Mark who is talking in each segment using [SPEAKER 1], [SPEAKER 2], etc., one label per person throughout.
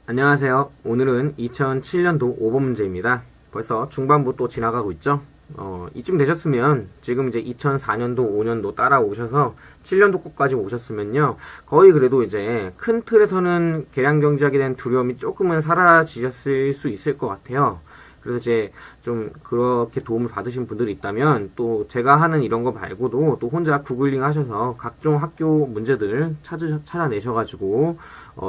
[SPEAKER 1] 안녕하세요. 오늘은 2007년도 5번 문제입니다. 벌써 중반부 또 지나가고 있죠? 이쯤 되셨으면 지금 이제 2004년도, 5년도 따라오셔서 7년도 끝까지 오셨으면요. 거의 그래도 이제 큰 틀에서는 계량 경제학에 대한 두려움이 조금은 사라지셨을 수 있을 것 같아요. 그래서 이제 좀 그렇게 도움을 받으신 분들이 있다면 또 제가 하는 이런 거 말고도 또 혼자 구글링 하셔서 각종 학교 문제들 찾아내셔가지고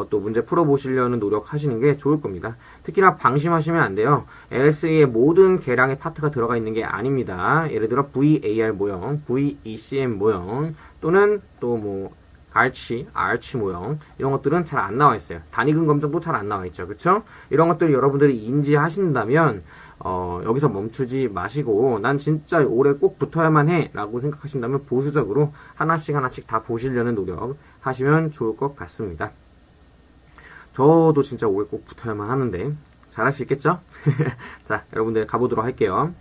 [SPEAKER 1] 또 문제 풀어보시려는 노력하시는 게 좋을 겁니다. 특히나 방심하시면 안 돼요. LSA의 모든 계량의 파트가 들어가 있는 게 아닙니다. 예를 들어 VAR 모형, VECM 모형 또는 또 뭐 아치 모형 이런 것들은 잘 안 나와 있어요. 단위근 검정도 잘 안 나와 있죠. 그쵸? 이런 것들 여러분들이 인지하신다면 여기서 멈추지 마시고 난 진짜 올해 꼭 붙어야만 해 라고 생각하신다면 보수적으로 하나씩 다 보시려는 노력 하시면 좋을 것 같습니다. 저도 진짜 올해 꼭 붙어야만 하는데 잘할 수 있겠죠? 자, 여러분들 가보도록 할게요.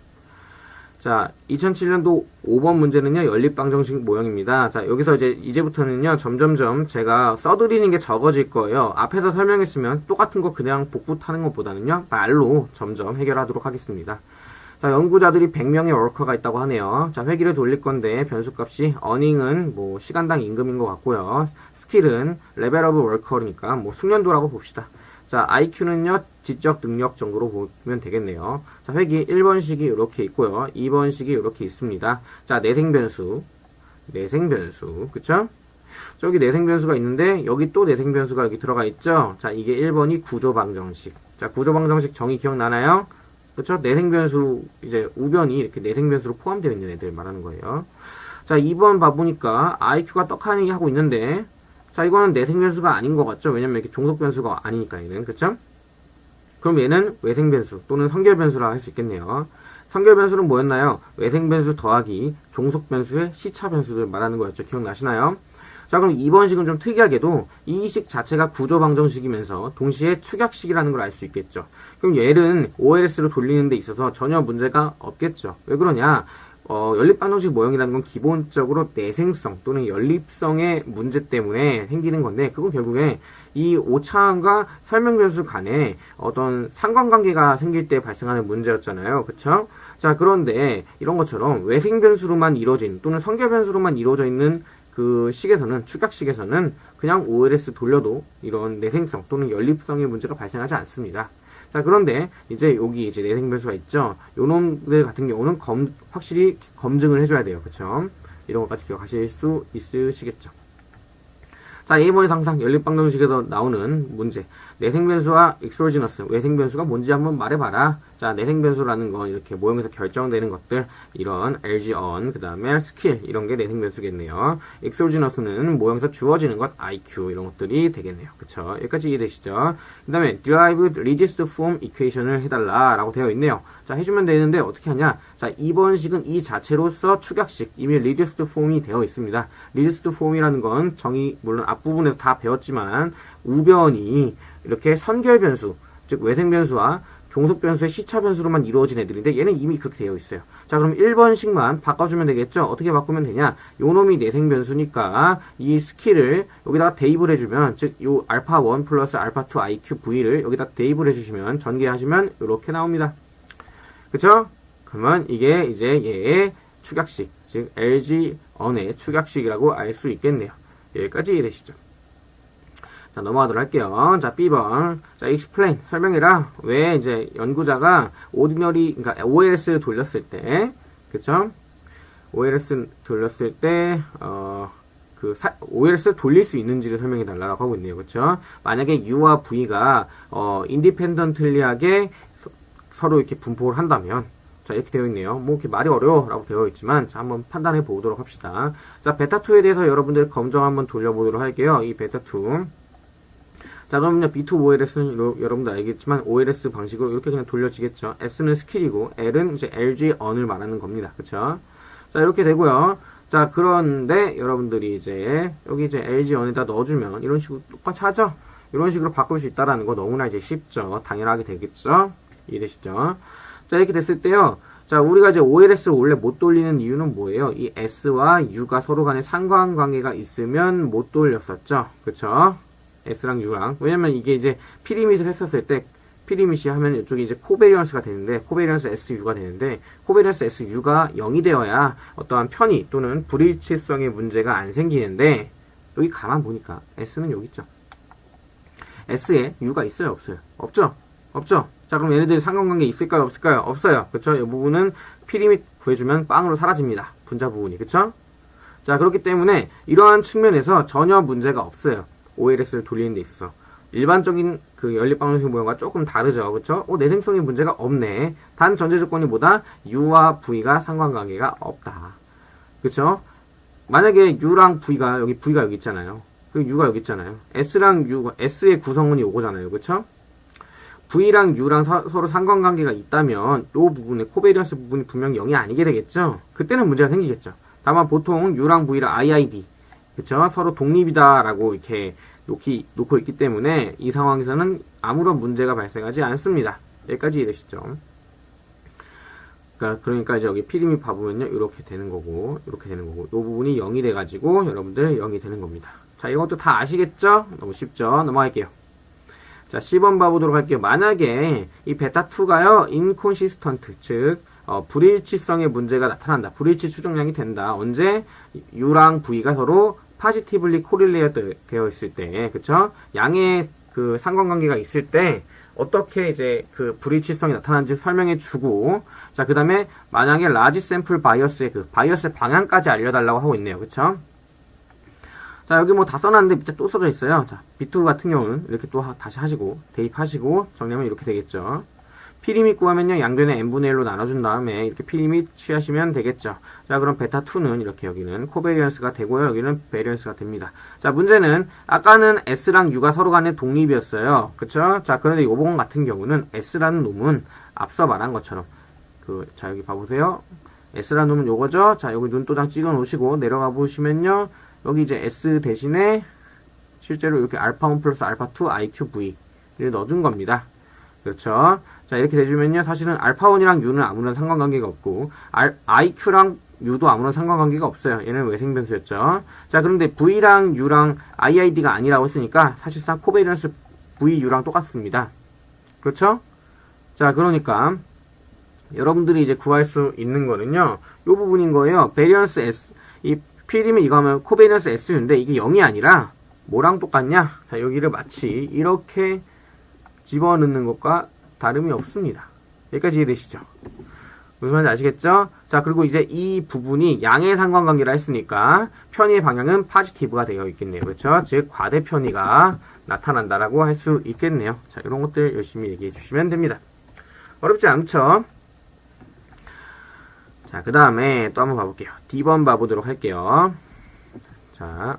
[SPEAKER 1] 자, 2007년도 5번 문제는요, 연립방정식 모형입니다. 자, 여기서 이제부터는요, 점점점 제가 써드리는 게 적어질 거예요. 앞에서 설명했으면 똑같은 거 그냥 복붙하는 것보다는요, 말로 점점 해결하도록 하겠습니다. 자, 연구자들이 100명의 워커가 있다고 하네요. 자, 회기를 돌릴 건데, 변수값이, 어닝은 뭐, 시간당 임금인 것 같고요. 스킬은 레벨 오브 워커니까, 뭐, 숙련도라고 봅시다. 자, IQ는요, 지적 능력 정도로 보면 되겠네요. 자, 회기 1번식이 이렇게 있고요. 2번식이 이렇게 있습니다. 자, 내생변수, 그쵸? 저기 내생변수가 있는데, 여기 또 내생변수가 여기 들어가 있죠? 자, 이게 1번이 구조방정식. 자, 구조방정식 정의 기억나나요? 그쵸? 내생변수, 이제, 우변이 이렇게 내생변수로 포함되어 있는 애들 말하는 거예요. 자, 2번 봐보니까, IQ가 떡하니 하고 있는데, 자, 이거는 내생변수가 아닌 것 같죠? 왜냐면 이렇게 종속변수가 아니니까, 얘는. 그쵸? 그럼 얘는 외생변수 또는 성결변수라 할 수 있겠네요. 성결변수는 뭐였나요? 외생변수 더하기 종속변수의 시차변수를 말하는 거였죠. 기억나시나요? 자, 그럼 2번식은 좀 특이하게도 이 식 자체가 구조방정식이면서 동시에 축약식이라는 걸 알 수 있겠죠. 그럼 얘는 OLS로 돌리는 데 있어서 전혀 문제가 없겠죠. 왜 그러냐? 연립방정식 모형이라는 건 기본적으로 내생성 또는 연립성의 문제 때문에 생기는 건데, 그건 결국에 이 오차원과 설명변수 간에 어떤 상관관계가 생길 때 발생하는 문제였잖아요. 그쵸? 자, 그런데 이런 것처럼 외생변수로만 이루어진 또는 성결변수로만 이루어져 있는 그 식에서는, 축약식에서는 그냥 OLS 돌려도 이런 내생성 또는 연립성의 문제가 발생하지 않습니다. 자, 그런데 이제 여기 이제 내생변수가 있죠. 요놈들 같은 경우는 확실히 검증을 해줘야 돼요. 그쵸? 이런 것까지 기억하실 수 있으시겠죠. 자, A번의 상상, 연립방정식에서 나오는 문제. 내생변수와 익소지너스, 외생변수가 뭔지 한번 말해봐라. 자, 내생변수라는 건 이렇게 모형에서 결정되는 것들, 이런 LG-on, 그 다음에 스킬, 이런 게 내생변수겠네요. 익소지너스는 모형에서 주어지는 것, IQ, 이런 것들이 되겠네요. 그쵸? 여기까지 이해되시죠? 그 다음에 derived reduced form equation을 해달라, 라고 되어 있네요. 자, 해주면 되는데 어떻게 하냐? 자, 2번식은 이 자체로서 축약식, 이미 reduced form이 되어 있습니다. reduced form이라는 건 정의, 물론 앞부분에서 다 배웠지만, 우변이 이렇게 선결변수, 즉 외생변수와 종속변수의 시차변수로만 이루어진 애들인데 얘는 이미 그렇게 되어 있어요. 자, 그럼 1번식만 바꿔주면 되겠죠? 어떻게 바꾸면 되냐? 요놈이 내생변수니까 이 스킬을 여기다가 대입을 해주면, 즉 요 알파1 플러스 알파2 IQ V를 여기다 대입을 해주시면, 전개하시면 이렇게 나옵니다. 그쵸? 그러면 이게 이제 얘의 축약식, 즉 LG-on의 축약식이라고 알 수 있겠네요. 여기까지 이해되시죠? 자, 넘어가도록 할게요. 자, B번. 자, explain. 설명해라. 왜 이제 연구자가 그러니까 OLS를 돌렸을 때, 그쵸? OLS 돌렸을 때, OLS를 돌릴 수 있는지를 설명해달라고 하고 있네요. 그쵸? 만약에 U와 V가, independently하게 서로 이렇게 분포를 한다면, 자, 이렇게 되어 있네요. 뭐, 이렇게 말이 어려워. 라고 되어 있지만, 자, 한번 판단해 보도록 합시다. 자, 베타2에 대해서 여러분들 검정 한번 돌려보도록 할게요. 이 베타2. 자, 그러면요, B2 OLS는 여러분도 알겠지만, OLS 방식으로 이렇게 그냥 돌려지겠죠. S는 스킬이고, L은 이제 LG-on을 말하는 겁니다. 그쵸? 자, 이렇게 되고요. 자, 그런데 여러분들이 이제, 여기 이제 LG-on에다 넣어주면, 이런 식으로 똑같이 하죠? 이런 식으로 바꿀 수 있다라는 거 너무나 이제 쉽죠? 당연하게 되겠죠? 이해되시죠? 자, 이렇게 됐을 때요. 자, 우리가 이제 OLS를 원래 못 돌리는 이유는 뭐예요? 이 S와 U가 서로 간에 상관관계가 있으면 못 돌렸었죠? 그쵸? S랑 U랑. 왜냐면 이게 이제 피리밋을 했었을 때 피리밋이 하면 이쪽이 이제 코베리언스가 되는데 코베리언스 SU가 되는데 코베리언스 SU가 0이 되어야 어떠한 편의 또는 불일치성의 문제가 안 생기는데 여기 가만 보니까 S는 여기 있죠. S에 U가 있어요, 없어요? 없죠? 없죠? 자, 그럼 얘네들이 상관관계 있을까요, 없을까요? 없어요. 그쵸? 이 부분은 피리밋 구해주면 빵으로 사라집니다. 분자 부분이. 그쵸? 자, 그렇기 때문에 이러한 측면에서 전혀 문제가 없어요. OLS를 돌리는 데 있어서. 일반적인 그 연립방정식 모형과 조금 다르죠. 그쵸? 내생성에 문제가 없네. 단 전제 조건이 뭐다? U와 V가 상관관계가 없다. 그쵸? 만약에 U랑 V가 여기 있잖아요. 그리고 U가 여기 있잖아요. S랑 U가, S의 구성원이 요거잖아요. 그쵸? V랑 U랑 서로 상관관계가 있다면 이 부분에 코베리언스 부분이 분명히 0이 아니게 되겠죠? 그때는 문제가 생기겠죠. 다만 보통 U랑 V랑 IID 그쵸? 서로 독립이다라고 이렇게 놓고 있기 때문에 이 상황에서는 아무런 문제가 발생하지 않습니다. 여기까지 이해되시죠? 그러니까 이제 여기 피리밋 봐보면요. 이렇게 되는 거고, 이렇게 되는 거고, 이 부분이 0이 돼가지고 여러분들 0이 되는 겁니다. 자, 이것도 다 아시겠죠? 너무 쉽죠? 넘어갈게요. 자, 10번 봐보도록 할게요. 만약에 이 베타2가요, 인콘시스턴트, 즉, 불일치성의 문제가 나타난다. 불일치 추정량이 된다. 언제? U랑 V가 서로 파지티블리 코릴레이트 되어 있을 때, 그쵸? 양의 그 상관관계가 있을 때, 어떻게 이제 그 불일치성이 나타나는지 설명해 주고, 자, 그 다음에 만약에 라지 샘플 바이어스의 바이어스의 방향까지 알려달라고 하고 있네요. 그쵸? 자, 여기 뭐 다 써놨는데 밑에 또 써져 있어요. 자, B2 같은 경우는 이렇게 또 다시 하시고, 대입하시고, 정리하면 이렇게 되겠죠. 피리밋 구하면요, 양변에 n분의 1로 나눠준 다음에 이렇게 피리밋 취하시면 되겠죠. 자, 그럼 베타2는 이렇게 여기는 코베리언스가 되고요. 여기는 베리언스가 됩니다. 자, 문제는 아까는 S랑 U가 서로 간에 독립이었어요. 그쵸? 자, 그런데 요번 같은 경우는 S라는 놈은 앞서 말한 것처럼 자, 여기 봐보세요. S라는 놈은 요거죠? 자, 여기 눈도장 찍어 놓으시고 내려가 보시면요. 여기 이제 S 대신에 실제로 이렇게 알파1 플러스 알파2 IQV를 넣어준 겁니다. 그렇죠? 자, 이렇게 돼주면요. 사실은 알파1이랑 U는 아무런 상관관계가 없고, IQ랑 U도 아무런 상관관계가 없어요. 얘는 외생변수였죠. 자, 그런데 V랑 U랑 IID가 아니라고 했으니까, 사실상 코베리언스 V, U랑 똑같습니다. 그렇죠? 자, 그러니까, 여러분들이 이제 구할 수 있는 거는요, 요 부분인 거예요. 베리언스 S, 이 P리밋 이거 하면 코베리언스 S인데, 이게 0이 아니라, 뭐랑 똑같냐? 자, 여기를 마치 이렇게 집어넣는 것과 다름이 없습니다. 여기까지 이해되시죠? 무슨 말인지 아시겠죠? 자, 그리고 이제 이 부분이 양의 상관관계라 했으니까 편의의 방향은 파지티브가 되어 있겠네요. 그렇죠? 즉 과대 편의가 나타난다라고 할 수 있겠네요. 자, 이런 것들 열심히 얘기해 주시면 됩니다. 어렵지 않죠? 자, 그 다음에 또 한번 봐볼게요. D번 봐보도록 할게요. 자,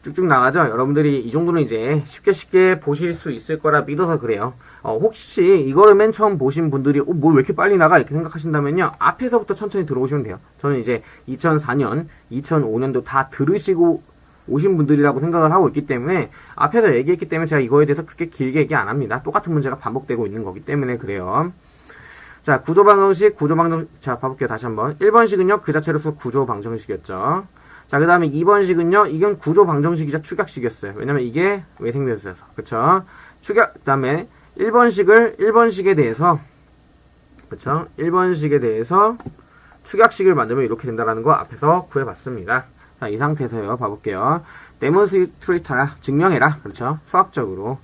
[SPEAKER 1] 쭉쭉 나가죠? 여러분들이 이 정도는 이제 쉽게 보실 수 있을 거라 믿어서 그래요. 혹시 이거를 맨 처음 보신 분들이 뭐 왜 이렇게 빨리 나가? 이렇게 생각하신다면요. 앞에서부터 천천히 들어오시면 돼요. 저는 이제 2004년, 2005년도 다 들으시고 오신 분들이라고 생각을 하고 있기 때문에 앞에서 얘기했기 때문에 제가 이거에 대해서 그렇게 길게 얘기 안 합니다. 똑같은 문제가 반복되고 있는 거기 때문에 그래요. 자, 구조방정식, 자, 봐볼게요. 다시 한번. 1번식은요, 그 자체로서 구조방정식이었죠. 자, 그 다음에 2번식은요, 이건 구조방정식이자 축약식이었어요. 왜냐면 이게 외생변수여서. 그쵸? 그 다음에 1번식에 대해서, 그쵸? 1번식에 대해서 축약식을 만들면 이렇게 된다라는 거 앞에서 구해봤습니다. 자, 이 상태에서요, 봐볼게요. 데몬스트레이터라, 증명해라. 그렇죠? 수학적으로.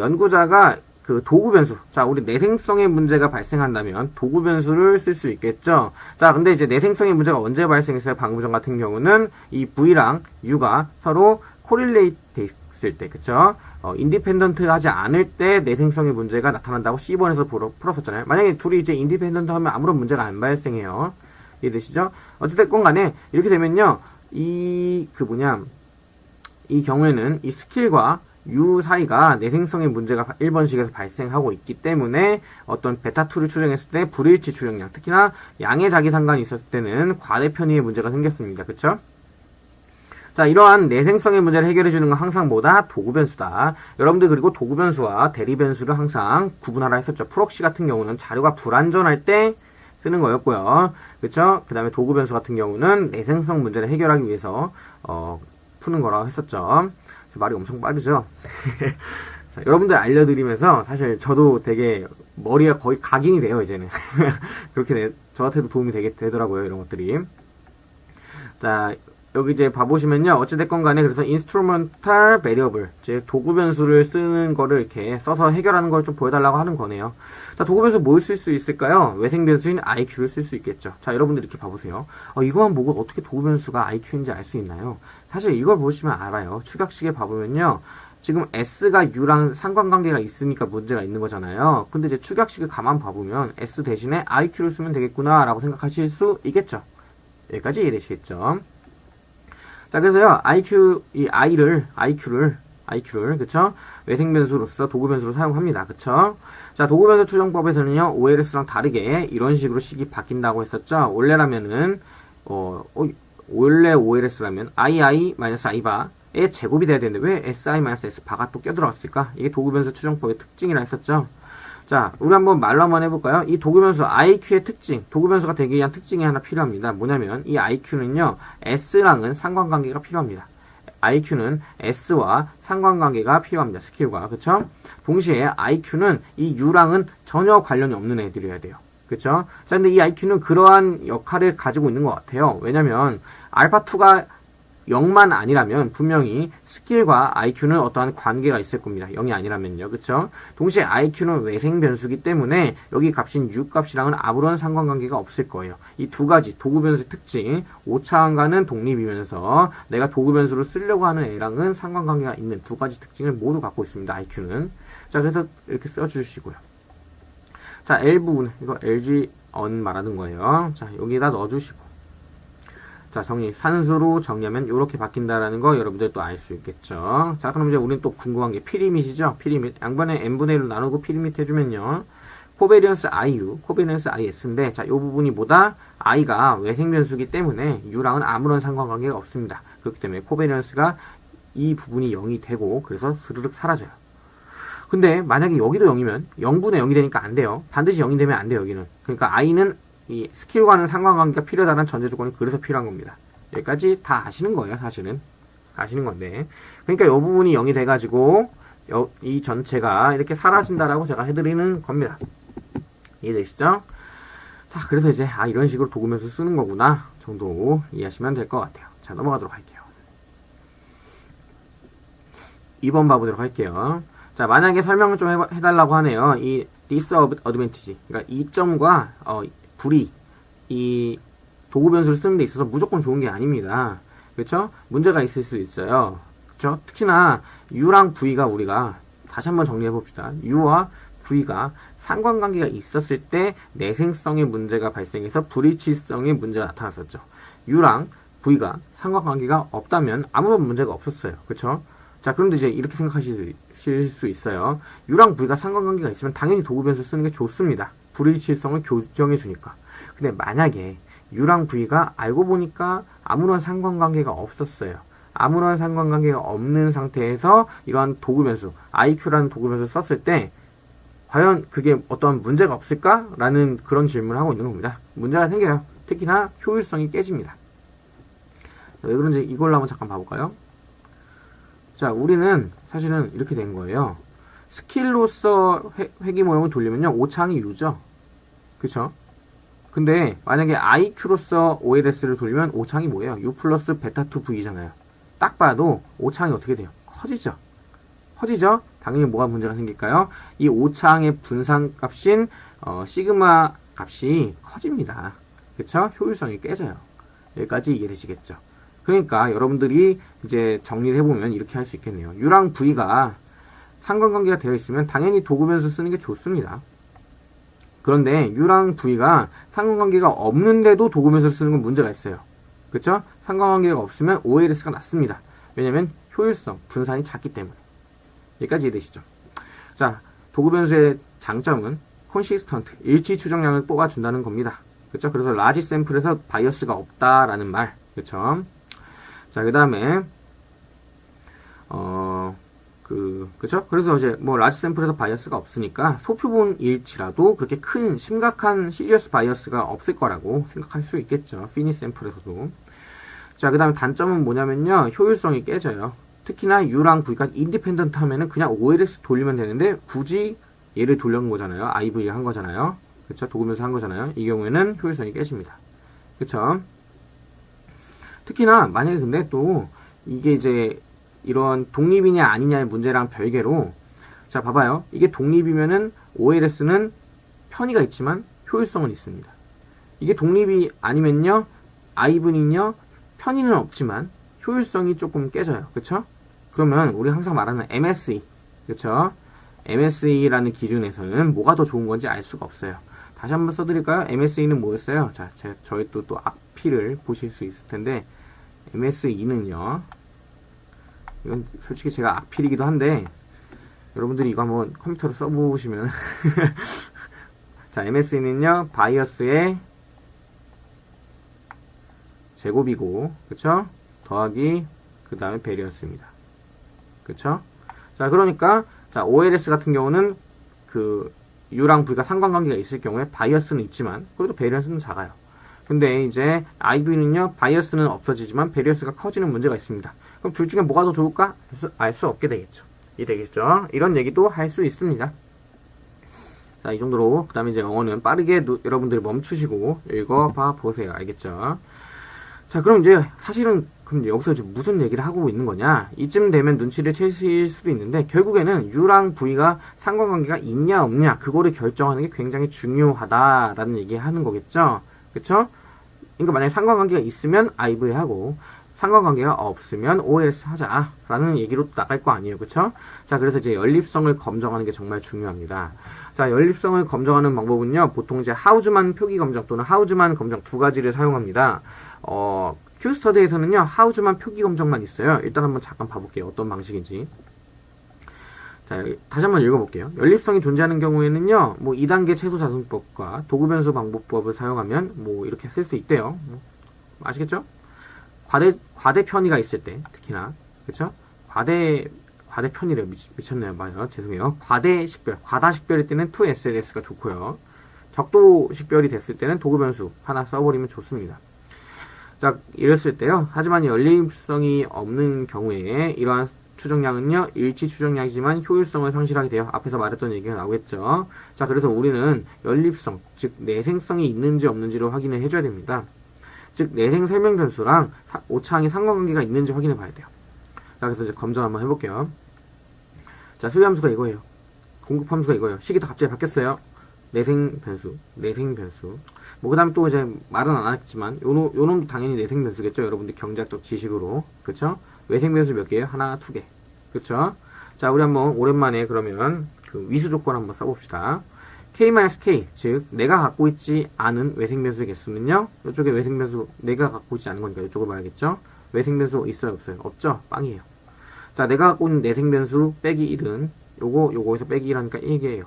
[SPEAKER 1] 연구자가 그 도구 변수. 자, 우리 내생성의 문제가 발생한다면 도구 변수를 쓸 수 있겠죠. 자, 근데 이제 내생성의 문제가 언제 발생했어요? 방금 전 같은 경우는 이 V랑 U가 서로 코릴레이트 있을 때, 그쵸? 인디펜던트 하지 않을 때 내생성의 문제가 나타난다고 C번에서 풀었었잖아요. 만약에 둘이 이제 인디펜던트 하면 아무런 문제가 안 발생해요. 이해되시죠? 어찌됐건 간에 이렇게 되면요. 이 경우에는 이 스킬과 U 사이가 내생성의 문제가 1번식에서 발생하고 있기 때문에 어떤 베타2를 추정했을 때 불일치 추정량, 특히나 양의 자기상관이 있었을 때는 과대 편의의 문제가 생겼습니다. 그쵸? 자, 이러한 내생성의 문제를 해결해주는 건 항상 뭐다? 도구 변수다. 여러분들 그리고 도구 변수와 대리 변수를 항상 구분하라 했었죠. 프록시 같은 경우는 자료가 불완전할 때 쓰는 거였고요. 그쵸? 그 다음에 도구 변수 같은 경우는 내생성 문제를 해결하기 위해서 푸는 거라고 했었죠. 말이 엄청 빠르죠? 자, 여러분들 알려드리면서 사실 저도 되게 머리가 거의 각인이 돼요, 이제는. 그렇게 저한테도 도움이 되더라고요, 이런 것들이. 자, 여기 이제 봐보시면요. 어찌됐건 간에 그래서 instrumental variable, 이제 도구 변수를 쓰는 거를 이렇게 써서 해결하는 걸 좀 보여달라고 하는 거네요. 자, 도구 변수 뭘 쓸 수 있을까요? 외생 변수인 IQ를 쓸 수 있겠죠. 자, 여러분들 이렇게 봐보세요. 이거만 보고 어떻게 도구 변수가 IQ인지 알 수 있나요? 사실 이걸 보시면 알아요. 축약식에 봐보면요. 지금 S가 U랑 상관관계가 있으니까 문제가 있는 거잖아요. 근데 이제 축약식을 가만 봐보면 S 대신에 IQ를 쓰면 되겠구나 라고 생각하실 수 있겠죠. 여기까지 이해되시겠죠? 자, 그래서요, IQ를, 그쵸? 외생 변수로서 도구 변수로 사용합니다. 그쵸? 자, 도구 변수 추정법에서는요, OLS랑 다르게 이런 식으로 식이 바뀐다고 했었죠? 원래 OLS라면 II-i바의 제곱이 돼야 되는데 왜 SI-S바가 또 껴들어갔을까? 이게 도구 변수 추정법의 특징이라 했었죠? 자, 우리 말로 한번 해볼까요? 이 도구 변수 IQ의 특징, 도구 변수가 되기 위한 특징이 하나 필요합니다. 뭐냐면, 이 IQ는요, S랑은 상관관계가 필요합니다. IQ는 S와 상관관계가 필요합니다. 스킬과, 그쵸? 동시에 IQ는 이 U랑은 전혀 관련이 없는 애들이어야 돼요. 그쵸? 자, 근데 이 IQ는 그러한 역할을 가지고 있는 것 같아요. 왜냐면, 알파2가 0만 아니라면 분명히 스킬과 IQ는 어떠한 관계가 있을 겁니다. 0이 아니라면요. 그쵸? 동시에 IQ는 외생 변수기 때문에 여기 값인 U 값이랑은 아무런 상관관계가 없을 거예요. 이 두 가지 도구 변수의 특징, 오차원과는 독립이면서 내가 도구 변수로 쓰려고 하는 애랑은 상관관계가 있는 두 가지 특징을 모두 갖고 있습니다. IQ는. 자, 그래서 이렇게 써주시고요. 자, L 부분, 이거 LG on 말하는 거예요. 자, 여기다 넣어주시고. 자, 산수로 정리하면 이렇게 바뀐다라는 거 여러분들 또 알 수 있겠죠. 자, 그럼 이제 우리는 또 궁금한 게 피리밋이죠. 피리밋. 양변에 n분의 1로 나누고 피리밋 해주면요. 코베리언스 IU, 코베리언스 IS인데, 자, 이 부분이 뭐다? I가 외생 변수기 때문에 U랑은 아무런 상관관계가 없습니다. 그렇기 때문에 코베리언스가 이 부분이 0이 되고, 그래서 스르륵 사라져요. 근데 만약에 여기도 0이면 0분의 0이 되니까 안 돼요. 반드시 0이 되면 안 돼요, 여기는. 그러니까 I는 이 스킬과는 상관관계가 필요하다는 전제 조건이 그래서 필요한 겁니다. 여기까지 다 아시는 거예요, 사실은. 아시는 건데. 그러니까 이 부분이 0이 돼가지고, 이 전체가 이렇게 사라진다라고 제가 해드리는 겁니다. 이해되시죠? 자, 그래서 이제, 이런 식으로 도구 변수 쓰는 거구나 정도 이해하시면 될 것 같아요. 자, 넘어가도록 할게요. 2번 봐보도록 할게요. 자, 만약에 설명을 좀 해달라고 하네요. 이 disadvantage. 그러니까 이점과, 불이 이 도구 변수를 쓰는 데 있어서 무조건 좋은 게 아닙니다. 그렇죠? 문제가 있을 수 있어요. 그렇죠? 특히나 U랑 V가 우리가 다시 한번 정리해 봅시다. U와 V가 상관관계가 있었을 때 내생성의 문제가 발생해서 불일치성의 문제가 나타났었죠. U랑 V가 상관관계가 없다면 아무런 문제가 없었어요. 그렇죠? 자, 그런데 이제 이렇게 생각하실 수 있어요. U랑 V가 상관관계가 있으면 당연히 도구 변수 쓰는 게 좋습니다. 불일치성을 교정해 주니까. 근데 만약에 U랑 V가 알고 보니까 아무런 상관관계가 없었어요. 아무런 상관관계가 없는 상태에서 이러한 도구 변수, IQ라는 도구 변수를 썼을 때 과연 그게 어떤 문제가 없을까라는 그런 질문을 하고 있는 겁니다. 문제가 생겨요. 특히나 효율성이 깨집니다. 자, 왜 그런지 이걸로 한번 잠깐 봐볼까요? 자, 우리는 사실은 이렇게 된 거예요. 스킬로서 회귀 모형을 돌리면요, 오차항이 U죠. 그쵸? 근데 만약에 IQ로서 OLS를 돌리면 오차항이 뭐예요? U 플러스 베타2 V잖아요. 딱 봐도 오차항이 어떻게 돼요? 커지죠? 커지죠? 당연히 뭐가 문제가 생길까요? 이 오차항의 분산값인 시그마 값이 커집니다. 그쵸? 효율성이 깨져요. 여기까지 이해되시겠죠? 그러니까 여러분들이 이제 정리를 해보면 이렇게 할 수 있겠네요. U랑 V가 상관관계가 되어 있으면 당연히 도구 변수 쓰는 게 좋습니다. 그런데 U랑 V가 상관관계가 없는데도 도구 변수를 쓰는 건 문제가 있어요. 그렇죠? 상관관계가 없으면 OLS가 낮습니다. 왜냐면 효율성, 분산이 작기 때문에. 여기까지 이해되시죠? 자, 도구 변수의 장점은 consistent, 일치 추정량을 뽑아준다는 겁니다. 그렇죠? 그래서 라지 샘플에서 바이어스가 없다라는 말. 그렇죠? 자, 그 다음에 그쵸? 그래서 이제 라지 샘플에서 바이어스가 없으니까 소표본 일치라도 그렇게 큰 심각한 시리어스 바이어스가 없을 거라고 생각할 수 있겠죠. 피니 샘플에서도. 자, 그 다음에 단점은 뭐냐면요, 효율성이 깨져요. 특히나 U랑 V가 인디펜던트 하면은 그냥 OLS 돌리면 되는데 굳이 얘를 돌려온 거잖아요. IV를 한 거잖아요. 그쵸? 도구면서 한 거잖아요. 이 경우에는 효율성이 깨집니다. 그쵸? 특히나 만약에 근데 또 이게 이제 이런 독립이냐 아니냐의 문제랑 별개로 자 봐봐요. 이게 독립이면은 OLS는 편의가 있지만 효율성은 있습니다. 이게 독립이 아니면요 IV는요 편의는 없지만 효율성이 조금 깨져요. 그쵸? 그러면 우리 항상 말하는 MSE 그쵸? MSE라는 기준에서는 뭐가 더 좋은 건지 알 수가 없어요. 다시 한번 써드릴까요? MSE는 뭐였어요? 자, 저희 또 악필을 보실 수 있을 텐데 MSE는요 이건 솔직히 제가 악필이기도 한데 여러분들이 이거 한번 컴퓨터로 써보시면 자 MSE는요 바이어스의 제곱이고 그쵸? 더하기 그 다음에 베리언스입니다. 그쵸? 자 그러니까 자 OLS 같은 경우는 그 U랑 V가 상관관계가 있을 경우에 바이어스는 있지만 그래도 베리언스는 작아요. 근데 이제 IV는요 바이어스는 없어지지만 베리언스가 커지는 문제가 있습니다. 그럼 둘 중에 뭐가 더 좋을까? 알 수 없게 되겠죠. 되겠죠. 이런 얘기도 할 수 있습니다. 자, 이 정도로 그 다음에 이제 영어는 빠르게 여러분들이 멈추시고 읽어봐 보세요. 알겠죠? 자, 그럼 이제 사실은 그럼 여기서 지금 무슨 얘기를 하고 있는 거냐? 이쯤 되면 눈치를 채실 수도 있는데 결국에는 U랑 V가 상관관계가 있냐 없냐 그거를 결정하는 게 굉장히 중요하다라는 얘기 하는 거겠죠? 그쵸? 그러니까 만약에 상관관계가 있으면 IV 하고 상관관계가 없으면 OLS 하자라는 얘기로 나갈 거 아니에요. 그쵸? 자, 그래서 이제 연립성을 검정하는 게 정말 중요합니다. 자, 연립성을 검정하는 방법은요, 보통 이제 하우즈만 표기 검정 또는 하우즈만 검정 두 가지를 사용합니다. Q스터디에서는요, 하우즈만 표기 검정만 있어요. 일단 한번 잠깐 봐볼게요. 어떤 방식인지. 자, 다시 한번 읽어볼게요. 연립성이 존재하는 경우에는요, 뭐 2단계 최소 자승법과 도구 변수 방법법을 사용하면 뭐 이렇게 쓸 수 있대요. 아시겠죠? 과대 편의가 있을 때, 특히나, 그쵸? 과대 편의래요. 미쳤네요. 맞아요. 죄송해요. 과다 식별일 때는 2SLS가 좋고요. 적도 식별이 됐을 때는 도구 변수 하나 써버리면 좋습니다. 자, 이랬을 때요. 하지만 연립성이 없는 경우에 이러한 추정량은요, 일치 추정량이지만 효율성을 상실하게 돼요. 앞에서 말했던 얘기가 나오겠죠. 자, 그래서 우리는 연립성, 즉, 내생성이 있는지 없는지를 확인을 해줘야 됩니다. 즉 내생 설명 변수랑 오차항의 상관관계가 있는지 확인해 봐야 돼요. 자, 그래서 이제 검정 한번 해볼게요. 자, 수위함수가 이거예요. 공급함수가 이거예요. 시기도 갑자기 바뀌었어요. 내생 변수. 뭐 그 다음에 또 이제 말은 안 했지만 요 놈도 당연히 내생 변수겠죠. 여러분들 경제학적 지식으로. 그쵸? 외생 변수 몇 개예요? 하나, 두 개. 그쵸? 자, 우리 한번 오랜만에 그러면 그 위수 조건 한번 써봅시다. K-K, 즉 내가 갖고 있지 않은 외생변수의 개수는요. 이쪽에 외생변수 내가 갖고 있지 않은 거니까 이쪽을 봐야겠죠. 외생변수 있어요 없어요? 없죠. 빵이에요. 자, 내가 갖고 있는 내생변수 빼기 1은 요거에서 빼기 1하니까 1개예요.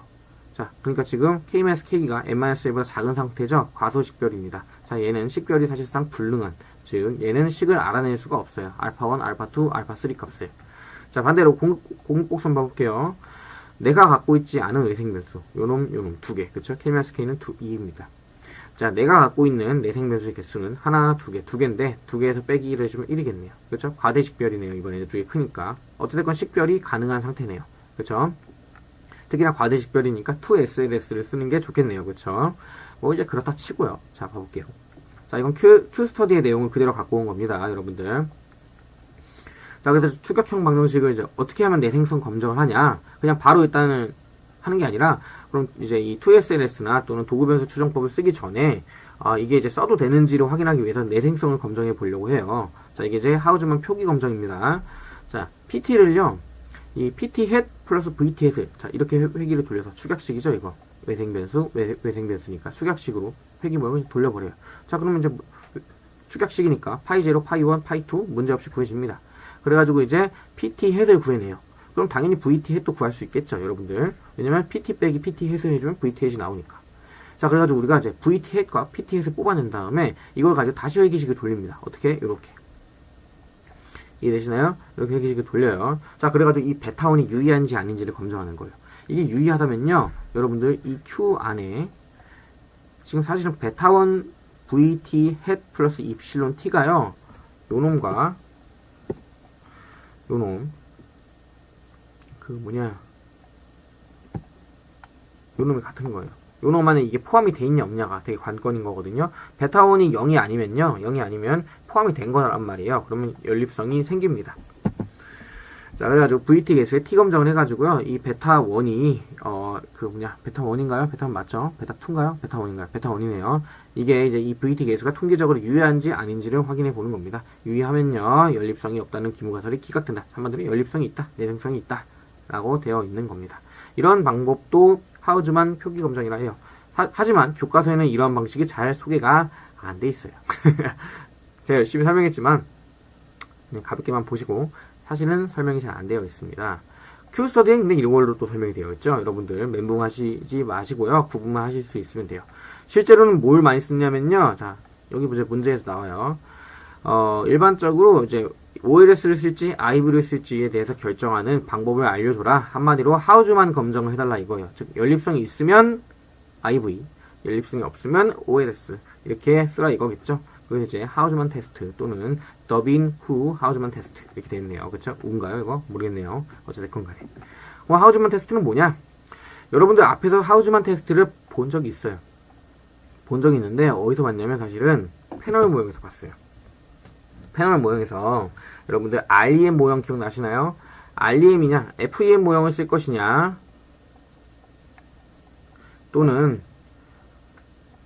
[SPEAKER 1] 자, 그러니까 지금 K-K가 N-1보다 작은 상태죠. 과소식별입니다. 자, 얘는 식별이 사실상 불능한, 즉 얘는 식을 알아낼 수가 없어요. 알파1, 알파2, 알파3 값을. 자, 반대로 공급곡선 봐볼게요. 내가 갖고 있지 않은 외생변수 요놈 두 개. 그쵸? K-K는 2입니다. 자, 내가 갖고 있는 내생변수의 개수는 하나, 두 개인데 두 개에서 빼기 1을 해주면 1이겠네요. 그쵸? 과대식별이네요. 이번에 이쪽이 크니까. 어쨌든 식별이 가능한 상태네요. 그쵸? 특히나 과대식별이니까 2SLS를 쓰는 게 좋겠네요. 그쵸? 뭐 이제 그렇다 치고요. 자, 봐볼게요. 자, 이건 Q스터디의 내용을 그대로 갖고 온 겁니다. 여러분들. 자, 그래서 추격형 방정식을 이제 어떻게 하면 내생성 검정을 하냐. 그냥 바로 일단은 하는 게 아니라, 그럼 이제 이 2SLS나 또는 도구변수 추정법을 쓰기 전에, 이게 이제 써도 되는지를 확인하기 위해서 내생성을 검정해 보려고 해요. 자, 이게 이제 하우즈만 표기 검정입니다. 자, PT를요, 이 PT 헷 플러스 VT 헷을, 자, 이렇게 회기를 돌려서 축약식이죠, 이거. 외생변수니까 축약식으로 회기 모양을 돌려버려요. 자, 그러면 이제 축약식이니까 파이 0, 파이 1, 파이 2 문제없이 구해집니다. 그래가지고 이제 PT 헷을 구해내요. 그럼 당연히 VT 헷도 구할 수 있겠죠, 여러분들. 왜냐면 PT 빼기 PT 헷을 해주면 VT 헷이 나오니까. 자, 그래가지고 우리가 이제 VT 헷과 PT 헷을 뽑아낸 다음에 이걸 가지고 다시 회기식을 돌립니다. 어떻게? 이렇게. 이해되시나요? 이렇게 회기식을 돌려요. 자, 그래가지고 이 베타원이 유의한지 아닌지를 검증하는 거예요. 이게 유의하다면요, 여러분들 이 Q 안에 지금 사실은 베타원 VT 헷 플러스 입실론 T가요, 요놈과 요놈 그 뭐냐 요놈이 같은 거예요. 요놈 안에 이게 포함이 돼 있냐 없냐가 되게 관건인 거거든요. 베타1이 0이 아니면요. 0이 아니면 포함이 된 거란 말이에요. 그러면 연립성이 생깁니다. 자, 그래가지고 VT 개수에 T 검정을 해가지고요. 이 베타1이, 그 뭐냐, 베타1인가요? 베타1 맞죠? 베타2인가요? 베타1인가요? 베타1이네요. 이게 이제 이 VT 개수가 통계적으로 유효한지 아닌지를 확인해 보는 겁니다. 유의하면요, 연립성이 없다는 기무가설이 기각된다. 한마디로 연립성이 있다, 내생성이 있다. 라고 되어 있는 겁니다. 이런 방법도 하우즈만 표기 검정이라 해요. 하지만 교과서에는 이러한 방식이 잘 소개가 안 돼 있어요. 제가 열심히 설명했지만, 그냥 가볍게만 보시고, 사실은 설명이 잘 안 되어 있습니다. Q스터디는 근데 이런 걸로 또 설명이 되어 있죠. 여러분들 멘붕하시지 마시고요. 구분만 하실 수 있으면 돼요. 실제로는 뭘 많이 쓰냐면요. 자, 여기 보세요. 문제에서 나와요. 일반적으로 이제 OLS를 쓸지 IV를 쓸지에 대해서 결정하는 방법을 알려줘라. 한마디로 하우즈만 검정을 해달라 이거예요. 즉 연립성이 있으면 IV, 연립성이 없으면 OLS 이렇게 쓰라 이거겠죠. 그래서 이제 하우즈만 테스트 또는 더빈 후 하우즈만 테스트 이렇게 되겠네요. 그쵸? 우인가요 이거? 모르겠네요. 어쨌든 간에 하우즈만 테스트는 뭐냐? 여러분들 앞에서 하우즈만 테스트를 본 적이 있어요. 본 적이 있는데 어디서 봤냐면 사실은 패널 모형에서 봤어요. 패널 모형에서 여러분들 REM 모형 기억나시나요? REM이냐 FEM 모형을 쓸 것이냐 또는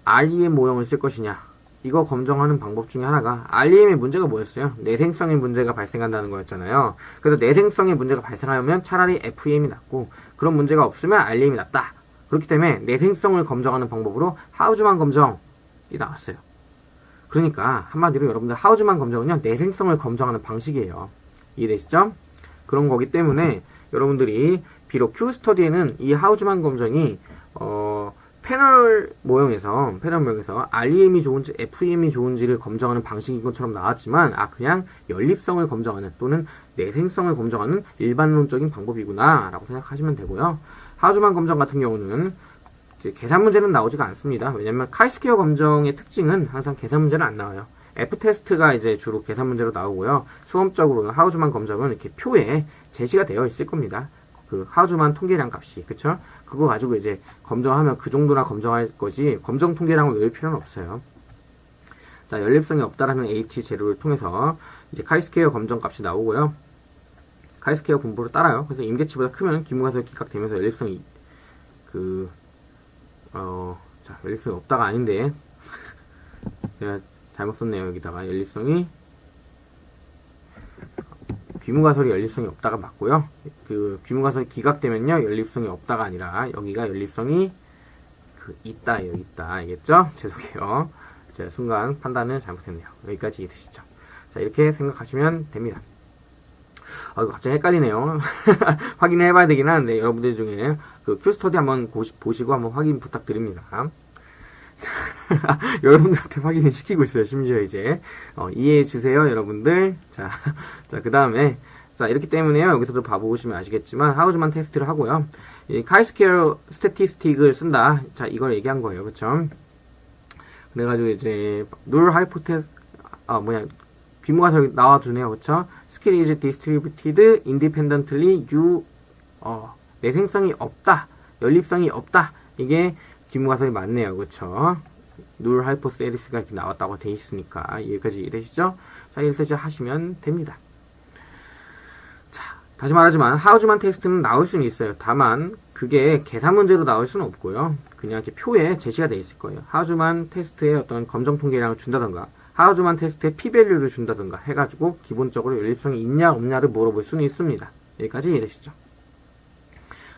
[SPEAKER 1] REM 모형을 쓸 것이냐 이거 검정하는 방법 중에 하나가 REM의 문제가 뭐였어요? 내생성의 문제가 발생한다는 거였잖아요. 그래서 내생성의 문제가 발생하면 차라리 FEM이 낫고 그런 문제가 없으면 REM이 낫다. 그렇기 때문에 내생성을 검정하는 방법으로 하우즈만 검정이 나왔어요. 그러니까 한마디로 여러분들 하우즈만 검정은요 내생성을 검정하는 방식이에요. 이해되시죠? 그런 거기 때문에 여러분들이 비록 Q스터디에는 이 하우즈만 검정이 패널 모형에서 REM이 좋은지 FEM이 좋은지를 검정하는 방식인 것처럼 나왔지만 그냥 연립성을 검정하는 또는 내생성을 검정하는 일반론적인 방법이구나 라고 생각하시면 되고요. 하우즈만 검정 같은 경우는 계산 문제는 나오지가 않습니다. 왜냐면 카이스퀘어 검정의 특징은 항상 계산 문제는 안 나와요. F테스트가 이제 주로 계산 문제로 나오고요. 수험적으로는 하우즈만 검정은 이렇게 표에 제시가 되어 있을 겁니다. 그 하우즈만 통계량 값이 그쵸? 그거 가지고 이제 검정하면 그 정도나 검정할 거지 검정 통계량을 외울 필요는 없어요. 자, 연립성이 없다라는 H 재료를 통해서 이제 카이스퀘어 검정 값이 나오고요. 카이스퀘어 분포를 따라요. 그래서 임계치보다 크면 기무가설 기각되면서 연립성이 자, 연립성이 없다가 아닌데 제가 잘못 썼네요. 여기다가 연립성이 귀무가설이 연립성이 없다가 맞고요. 그 귀무가설이 기각되면요 연립성이 없다가 아니라 여기가 연립성이 있다예요. 있다 알겠죠? 죄송해요. 제가 순간 판단을 잘못했네요. 여기까지 이해되시죠? 자, 이렇게 생각하시면 됩니다. 이거 갑자기 헷갈리네요. 확인을 해봐야 되긴 하는데 여러분들 중에 그 Q스터디 한번 보시고 한번 확인 부탁드립니다. 여러분들한테 확인을 시키고 있어요. 심지어 이제 이해해 주세요, 여러분들. 자, 그 다음에 이렇기 때문에요. 여기서도 봐보시면 아시겠지만 하우즈만 테스트를 하고요. 이 카이스퀘어 스태티스틱을 쓴다. 자, 이걸 얘기한 거예요, 그렇죠? 그래가지고 이제 룰 하이포테스 귀무가설 나와주네요, 그렇죠? Skill is distributed independently. 내생성이 없다, 연립성이 없다. 이게 귀무가설이 맞네요. 그쵸? 룰 하이포세리스가 이렇게 나왔다고 돼 있으니까 여기까지 이해되시죠? 자, 이렇게 하시면 됩니다. 자, 다시 말하지만 하우즈만 테스트는 나올 수는 있어요. 다만 그게 계산 문제로 나올 수는 없고요. 그냥 이렇게 표에 제시가 돼 있을 거예요. 하우즈만 테스트에 어떤 검정 통계량을 준다던가 하우즈만 테스트에 P밸류를 준다던가 해가지고 기본적으로 연립성이 있냐 없냐를 물어볼 수는 있습니다. 여기까지 이해되시죠?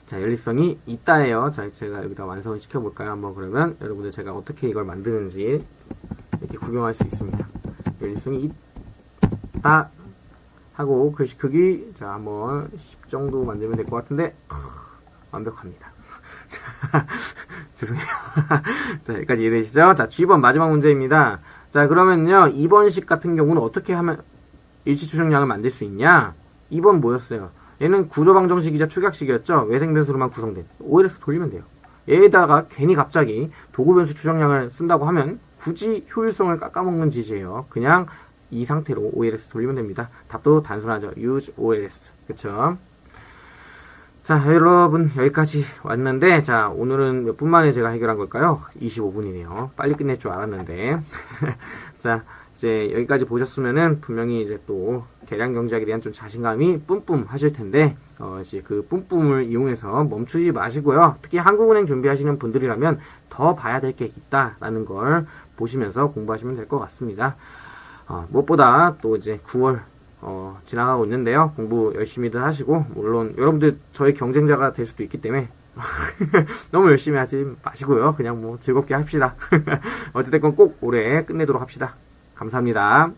[SPEAKER 1] 자, 연립성이 있다예요. 자, 제가 여기다 완성을 시켜볼까요? 한번 그러면 여러분들 제가 어떻게 이걸 만드는지 이렇게 구경할 수 있습니다. 연립성이 있다 하고 글씨 크기 자 한번 10 정도 만들면 될 것 같은데 완벽합니다. 죄송해요. 자, 여기까지 이해되시죠? 자, G번 마지막 문제입니다. 자, 그러면요 2번식 같은 경우는 어떻게 하면 일치 추정량을 만들 수 있냐? 2번 뭐였어요? 얘는 구조방정식이자 축약식이었죠. 외생변수로만 구성된 OLS 돌리면 돼요. 얘에다가 괜히 갑자기 도구변수 추정량을 쓴다고 하면 굳이 효율성을 깎아먹는 짓이에요. 그냥 이 상태로 OLS 돌리면 됩니다. 답도 단순하죠. use OLS. 그쵸? 자, 여러분, 여기까지 왔는데, 자, 오늘은 몇 분 만에 제가 해결한 걸까요? 25분이네요. 빨리 끝낼 줄 알았는데. 자, 이제 여기까지 보셨으면은 분명히 이제 또 계량 경제학에 대한 좀 자신감이 뿜뿜 하실 텐데, 이제 그 뿜뿜을 이용해서 멈추지 마시고요. 특히 한국은행 준비하시는 분들이라면 더 봐야 될 게 있다라는 걸 보시면서 공부하시면 될 것 같습니다. 무엇보다 또 이제 9월 지나가고 있는데요. 공부 열심히들 하시고, 물론 여러분들 저의 경쟁자가 될 수도 있기 때문에 너무 열심히 하지 마시고요. 그냥 뭐 즐겁게 합시다. 어찌됐건 꼭 올해 끝내도록 합시다. 감사합니다.